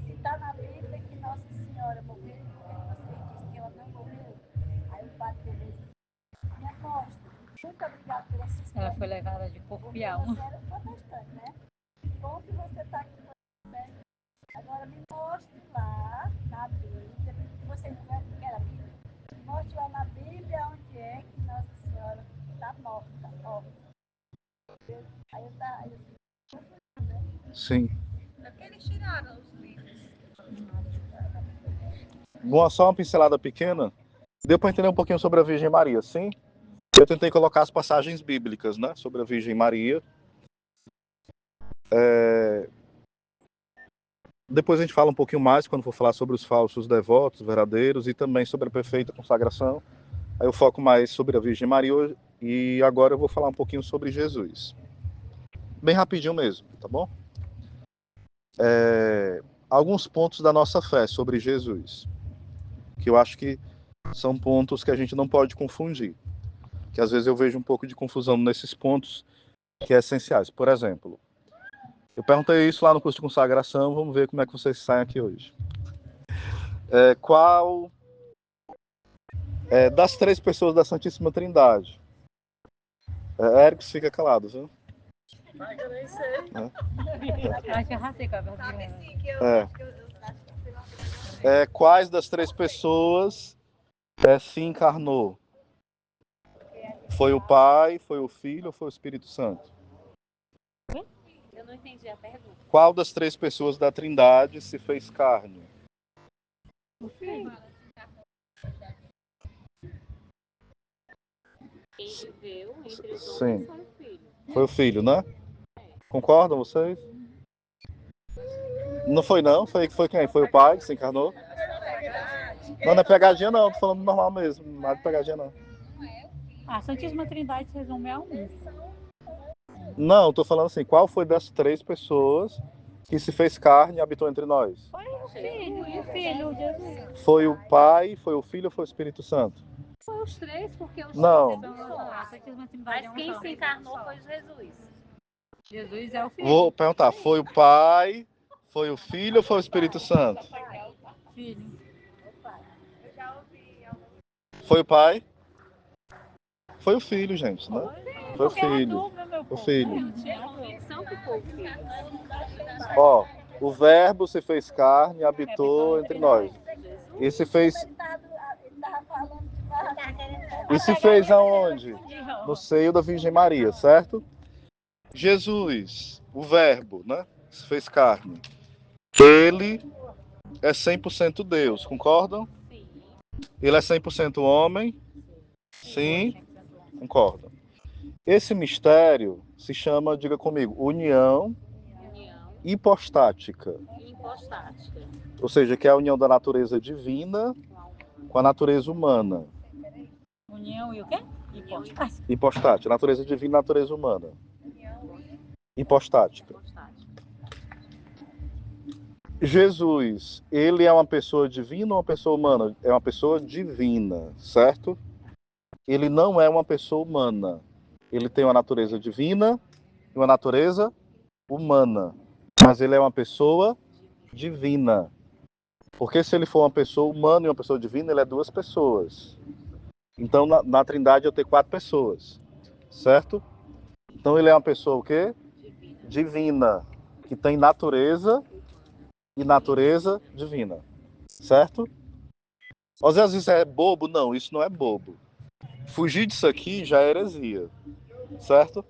se está na Bíblia que Nossa Senhora morreu, por que vocês dizem que ela não morreu? Aí o padre beleza, me mostra, muito obrigado por essa Ela história. foi levada de corpo Porque e alma. você era protestante, né? Que bom que você está aqui conosco. Agora me mostre lá na Bíblia, que você não quer a Bíblia. Me mostre lá na Bíblia onde é que Nossa Senhora está morta. Ó. Aí Sim. É porque eles tiraram os livros. Bom, só uma pincelada pequena. Deu para entender um pouquinho sobre a Virgem Maria, sim? Eu tentei colocar as passagens bíblicas, né, sobre a Virgem Maria. Depois a gente fala um pouquinho mais quando for falar sobre os falsos devotos, verdadeiros, e também sobre a perfeita consagração. Aí eu foco mais sobre a Virgem Maria hoje, e agora eu vou falar um pouquinho sobre Jesus. Bem rapidinho mesmo, tá bom? Alguns pontos da nossa fé sobre Jesus, que eu acho que são pontos que a gente não pode confundir, que às vezes eu vejo um pouco de confusão nesses pontos que é essenciais. Por exemplo, eu perguntei isso lá no curso de consagração, vamos ver como é que vocês saem aqui hoje. Qual das três pessoas da Santíssima Trindade? Érico, fica calado, viu? Mas eu nem sei. Eu acho que eu racei com a Sabe vergonha. assim que eu É. acho que eu acho que Quais das três pessoas se encarnou? Foi o Pai, foi o Filho ou foi o Espírito Santo? Eu não entendi a pergunta. Qual das três pessoas da Trindade se fez carne? O filho. Quem viveu entre os Sim. homens foi o filho. Foi o Filho, né? Concordam vocês? Não foi não? Foi quem? Foi o Pai que se encarnou? Não, não é pegadinha não, tô falando normal mesmo, não é de pegadinha não. A Santíssima Trindade se resume a um. Não, tô falando assim, qual foi das três pessoas que se fez carne e habitou entre nós? Foi o filho, Jesus. Foi o Pai, foi o Filho ou foi o Espírito Santo? Foi os três, porque os Não. três são A Santíssima Trindade Mas é um quem só. se encarnou foi Jesus. Jesus é o filho. Vou perguntar, foi o Pai, foi o Filho ou foi o Espírito Santo? Filho. Foi o Pai? Foi o Filho, gente, né? Foi o Porque era Filho. dúvida, meu O povo. filho. Eu tinha Convicção que foi o filho. Ó, o Verbo se fez carne e habitou entre nós. E se fez... E se fez aonde? No seio da Virgem Maria, certo? Jesus, o Verbo, né? Se fez carne. Ele é 100% Deus, concordam? Sim. Ele é 100% homem? Sim, concordam. Esse mistério se chama, diga comigo, união União hipostática. e hipostática. Ou seja, que é a união da natureza divina com a natureza humana. União e o quê? Hipóstase. Hipostática, natureza divina e natureza humana. Hipostática. Hipostática. Jesus, ele é uma pessoa divina ou uma pessoa humana? É uma pessoa divina, certo? Ele não é uma pessoa humana. Ele tem uma natureza divina e uma natureza humana. Mas ele é uma pessoa divina. Porque se ele for uma pessoa humana e uma pessoa divina, ele é duas pessoas. Então, na Trindade eu tenho 4 pessoas, certo? Então ele é uma pessoa o quê? Divina, que tem natureza e natureza divina, certo? Às vezes é bobo? Não, isso não é bobo. Fugir disso aqui já é heresia, certo?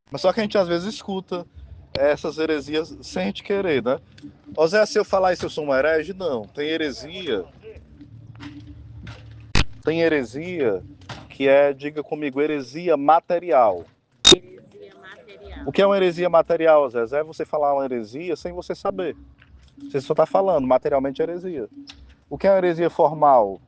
Mas só que a gente às vezes escuta essas heresias sem a gente querer, né? Zé, se eu falar isso eu sou um herege? Não, tem heresia. Tem heresia que é, diga comigo, heresia material. Heresia material. O que é uma heresia material, Zé? É você falar uma heresia sem você saber. Você só está falando, materialmente é heresia. O que é uma heresia formal?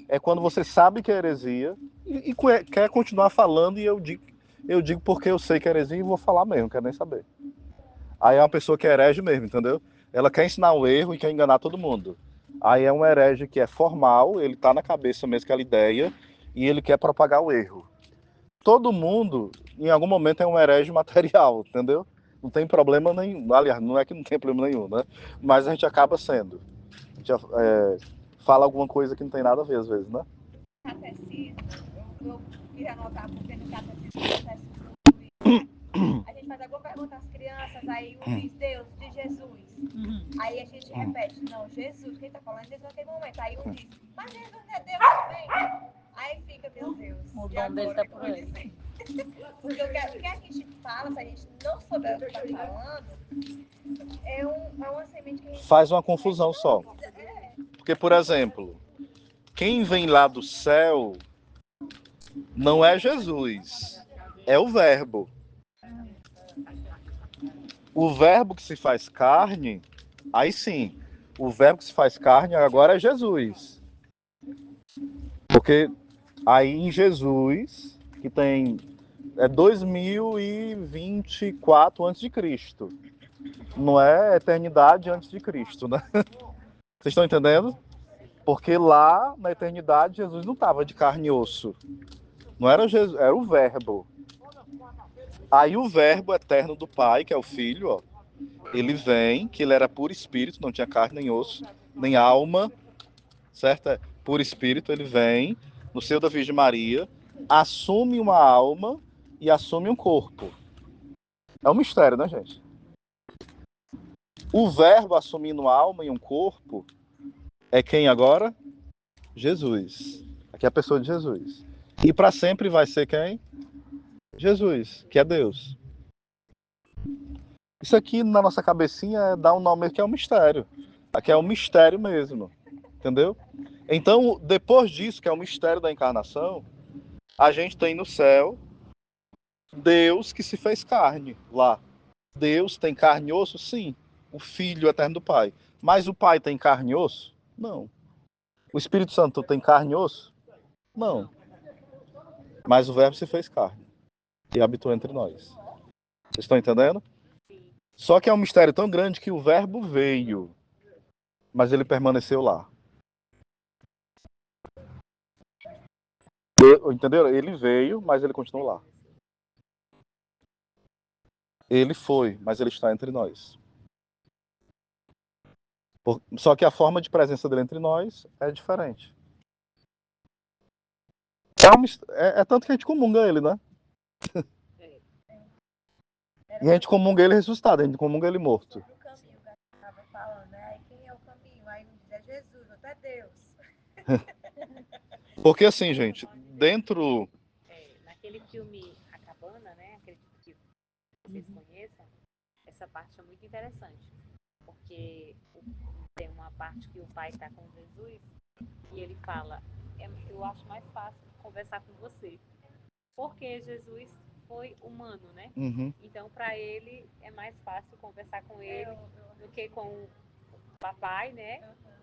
É quando você sabe que é heresia e quer continuar falando e eu digo porque eu sei que é heresia e vou falar mesmo, não quero nem saber. Aí é uma pessoa que é herege mesmo, entendeu? Ela quer ensinar o erro e quer enganar todo mundo. Aí é um herege que é formal, ele tá na cabeça mesmo aquela ideia e ele quer propagar o erro. Todo mundo, em algum momento, é um herege material, entendeu? Não tem problema nenhum. Aliás, não é que não tem problema nenhum, né? Mas a gente acaba sendo. A gente fala alguma coisa que não tem nada a ver, às vezes, né? catecismo, eu queria anotar porque no catecismo a gente faz alguma pergunta às crianças, aí um diz Deus, diz Jesus. Aí a gente repete, não, Jesus, quem tá falando é Jesus naquele momento. Aí um diz, mas Jesus não é Deus também. Aí fica, meu Deus. O e dom dele agora, tá o por que eu aí. vou dizer? Porque o que a gente fala, se a gente não souber o que tá falando, é uma semente que a gente Faz uma confusão só. Porque, por exemplo, quem vem lá do céu não é Jesus, é o Verbo. O Verbo que se faz carne, aí sim, o Verbo que se faz carne agora é Jesus. Porque aí em Jesus, que tem 2024 antes de Cristo, não é eternidade antes de Cristo, né? Vocês estão entendendo? Porque lá na eternidade Jesus não estava de carne e osso. Não era Jesus, era o Verbo. Aí o Verbo eterno do Pai, que é o Filho, ó, ele vem, que ele era puro espírito, não tinha carne nem osso, nem alma, certo? É puro espírito, ele vem no seio da Virgem Maria, assume uma alma e assume um corpo. É um mistério, né, gente? O Verbo assumindo uma alma e um corpo é quem agora? Jesus. Aqui é a pessoa de Jesus. E para sempre vai ser quem? Jesus, que é Deus. Isso aqui na nossa cabecinha dá um nome que é um mistério. Aqui é um mistério mesmo. Entendeu? Então, depois disso, que é o mistério da encarnação, a gente tem no céu Deus que se fez carne lá. Deus tem carne e osso? Sim. O Filho eterno do Pai. Mas o Pai tem carne e osso? Não. O Espírito Santo tem carne e osso? Não. Mas o Verbo se fez carne e habitou entre nós. Vocês estão entendendo? Só que é um mistério tão grande que o Verbo veio, mas ele permaneceu lá. Entenderam? Ele veio, mas ele continuou lá. Ele foi, mas ele está entre nós. Só que a forma de presença dele entre nós é diferente. É tanto que a gente comunga ele, né? E a gente comunga ele ressuscitado, a gente comunga ele morto. O caminho que eu estava falando, né? Aí quem é o caminho? Aí não diz é Jesus, até Deus. Porque assim, gente, dentro... Naquele filme A Cabana, né? Acredito que vocês conheçam, essa parte é muito interessante. Porque tem uma parte que o pai está com Jesus e ele fala, eu acho mais fácil conversar com você. Porque Jesus foi humano, né? Uhum. Então, para ele, é mais fácil conversar com ele do que com o papai, né?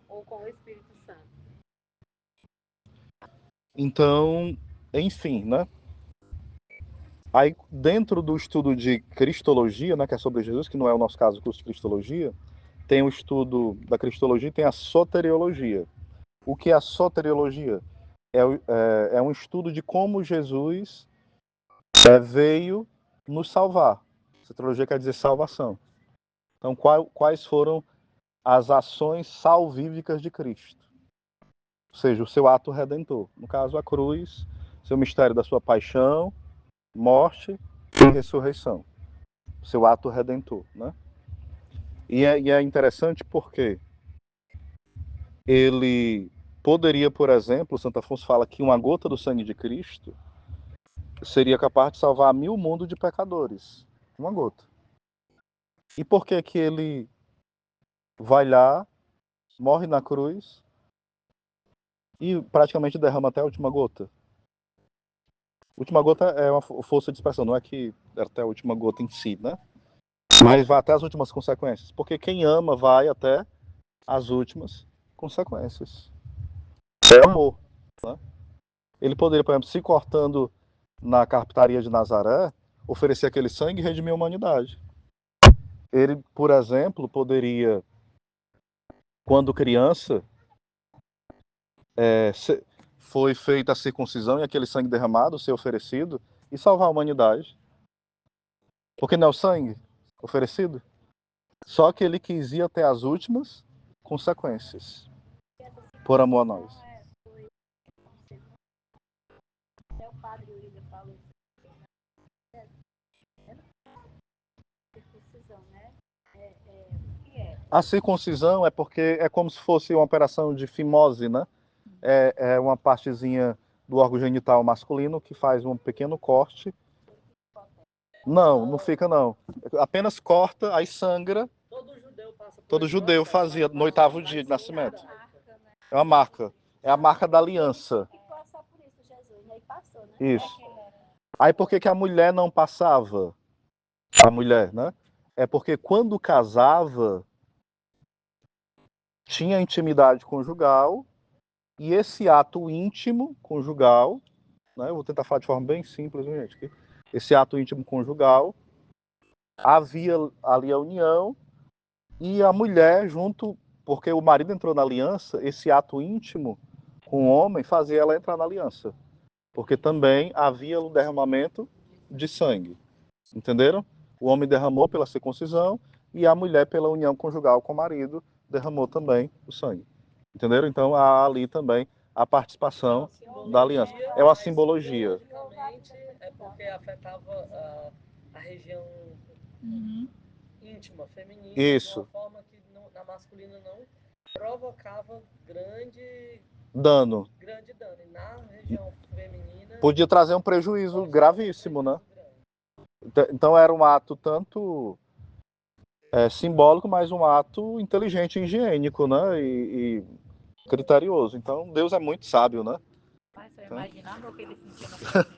Ou com o Espírito Santo. Então, enfim, né? Aí, dentro do estudo de Cristologia, né, que é sobre Jesus, que não é o nosso caso, o curso de Cristologia, tem o estudo da Cristologia e tem a soteriologia. O que é a soteriologia? É um estudo de como Jesus veio nos salvar. Soteriologia quer dizer salvação. Então, quais foram as ações salvíficas de Cristo? Ou seja, o seu ato redentor. No caso, a cruz, seu mistério da sua paixão, morte e ressurreição. Seu ato redentor, né? E é interessante porque ele poderia, por exemplo, Santo Afonso fala que uma gota do sangue de Cristo seria capaz de salvar 1000 mundos de pecadores. Uma gota. E por que que ele vai lá, morre na cruz e praticamente derrama até a última gota? A última gota é uma força de dispersão, não é que até a última gota em si, né? Mas vai até as últimas consequências. Porque quem ama vai até as últimas consequências. É amor. Né? Ele poderia, por exemplo, se cortando na carpintaria de Nazaré, oferecer aquele sangue e redimir a humanidade. Ele, por exemplo, poderia, quando criança, foi feita a circuncisão e aquele sangue derramado ser oferecido e salvar a humanidade. Porque não é o sangue oferecido? Só que ele quis ir até as últimas consequências. Por amor a nós. Até o padre William falou circuncisão, né? O que é? A circuncisão é porque é como se fosse uma operação de fimose, né? É uma partezinha do órgão genital masculino que faz um pequeno corte. Não fica não. Apenas corta, aí sangra. Todo judeu passa por Todo esse judeu processo, fazia né? no 8º dia de nascimento. É uma marca. é a marca da aliança. Que passar por isso, Jesus, né? E passou, né? Isso. Aí por que a mulher não passava? A mulher, né? É porque quando casava, tinha intimidade conjugal, e esse ato íntimo conjugal, né? Eu vou tentar falar de forma bem simples, hein, gente? Esse ato íntimo conjugal, havia ali a união, e a mulher junto, porque o marido entrou na aliança, esse ato íntimo com o homem fazia ela entrar na aliança. Porque também havia um derramamento de sangue. Entenderam? O homem derramou pela circuncisão e a mulher, pela união conjugal com o marido, derramou também o sangue. Entenderam? Então há ali também a participação da aliança. É uma simbologia. Biologicamente, é porque afetava a região íntima, feminina, Isso. de uma forma que na masculina não provocava grande Dano. dano. E na região feminina... Podia trazer um prejuízo gravíssimo, né? Então era um ato tanto simbólico, mas um ato inteligente e higiênico, né? E criterioso. Então Deus é muito sábio, né? Mas eu imaginava o que ele sentia no coração.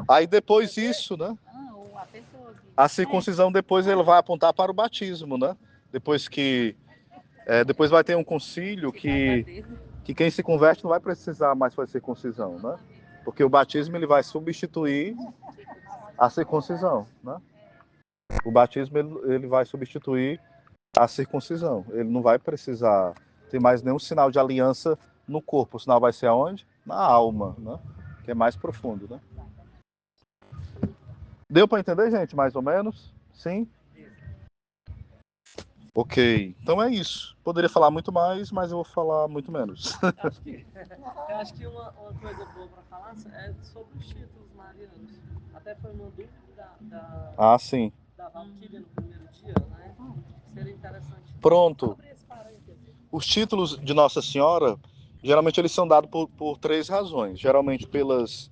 Aí depois isso, né? Ou a pessoa que... A circuncisão depois ele vai apontar para o batismo, né? Depois depois vai ter um concílio que quem se converte não vai precisar mais fazer circuncisão, né? Porque o batismo ele vai substituir a circuncisão, né? O batismo ele vai substituir a circuncisão. Ele não vai precisar ter mais nenhum sinal de aliança no corpo. O sinal vai ser aonde? Na alma, né? Que é mais profundo, né? Deu para entender, gente? Mais ou menos? Sim? Ok. Então é isso. Poderia falar muito mais, mas eu vou falar muito menos. Eu acho que uma coisa boa para falar é sobre os títulos marianos. Até foi uma dúvida Ah, sim. da Valquíria no primeiro dia, né? Seria interessante. Pronto. Os títulos de Nossa Senhora, geralmente eles são dados por três razões. Geralmente pelas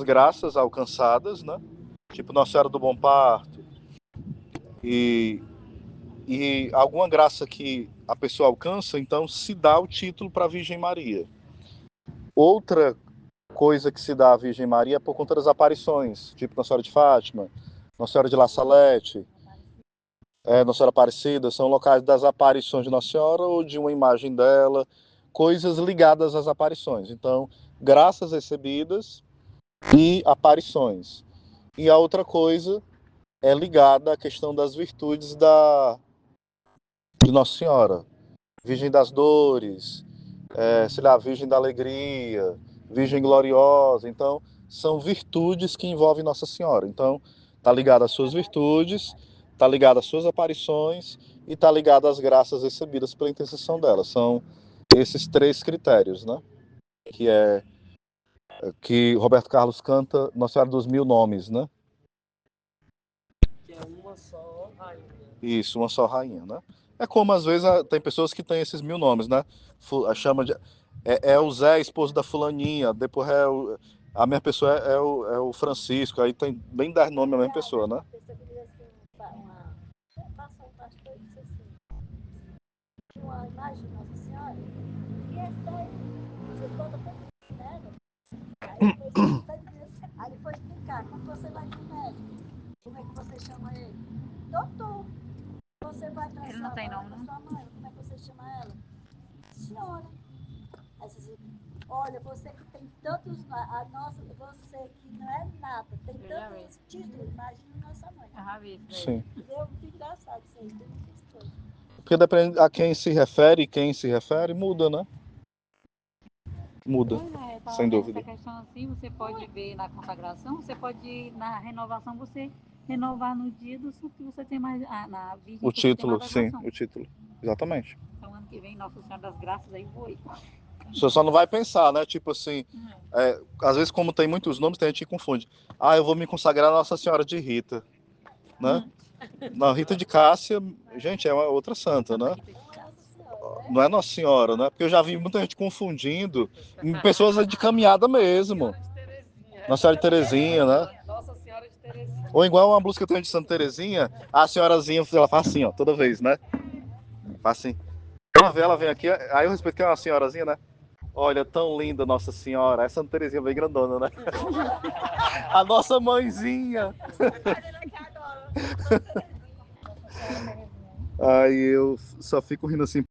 graças alcançadas, né? Tipo Nossa Senhora do Bom Parto. E alguma graça que a pessoa alcança, então se dá o título para a Virgem Maria. Outra coisa que se dá à Virgem Maria é por conta das aparições, tipo Nossa Senhora de Fátima, Nossa Senhora de La Salete, Nossa Senhora Aparecida, são locais das aparições de Nossa Senhora ou de uma imagem dela, coisas ligadas às aparições. Então, graças recebidas e aparições. E a outra coisa é ligada à questão das virtudes de Nossa Senhora. Virgem das Dores, sei lá, Virgem da Alegria, Virgem Gloriosa. Então, são virtudes que envolvem Nossa Senhora. Então, está ligado às suas virtudes, está ligado às suas aparições e está ligado às graças recebidas pela intercessão dela. São esses três critérios, né? Que Roberto Carlos canta Nossa Senhora dos Mil Nomes, né? Que é uma só rainha. Isso, uma só rainha, né? É como às vezes tem pessoas que têm esses 1000 nomes, né? Chama de o Zé, esposo da fulaninha, depois a minha pessoa é o Francisco, aí tem bem 10 nomes a mesma pessoa, né? A pessoa que diz assim, passa um pastor e diz assim, uma imagem de Nossa Senhora, e essa daí, você bota pra nela. Aí ele foi explicar, quando você vai pro médico, como é que você chama ele? Doutor. Você vai pra Ele não tem nome, não? sua mãe, como é que você chama ela? Senhora. Aí você diz, olha, você que tem tantos, você que não é nada, tem tantos títulos, imagina nossa mãe. Sim. Entendeu? Muito engraçado isso aí, tem muitas coisas. Porque depende a quem se refere, muda, né? Muda, sem dúvida. Essa questão assim, você pode ver na consagração, você pode, na renovação, você renovar no dia do santo que você tem mais, na Virgem O que você tem título, mais sim, devoção. o título. Exatamente. Então, ano que vem, Nossa Senhora das Graças, aí voe. Você só não vai pensar, né? Tipo assim, às vezes como tem muitos nomes, tem gente que confunde. Ah, eu vou me consagrar a Nossa Senhora de Rita, né? Não, Rita de Cássia, gente, é uma outra santa, né? Não é Nossa Senhora, né? Porque eu já vi muita gente confundindo em pessoas de caminhada mesmo. Nossa Senhora de Terezinha, né? Nossa Senhora de Terezinha. Ou igual uma música que eu tenho de Santa Terezinha, a senhorazinha, ela faz assim, ó, toda vez, né? Faz assim. Ela vem aqui, aí eu respeito que é uma senhorazinha, né? Olha, tão linda Nossa Senhora. Essa Santa Terezinha bem grandona, né? A nossa mãezinha. Aí eu só fico rindo assim.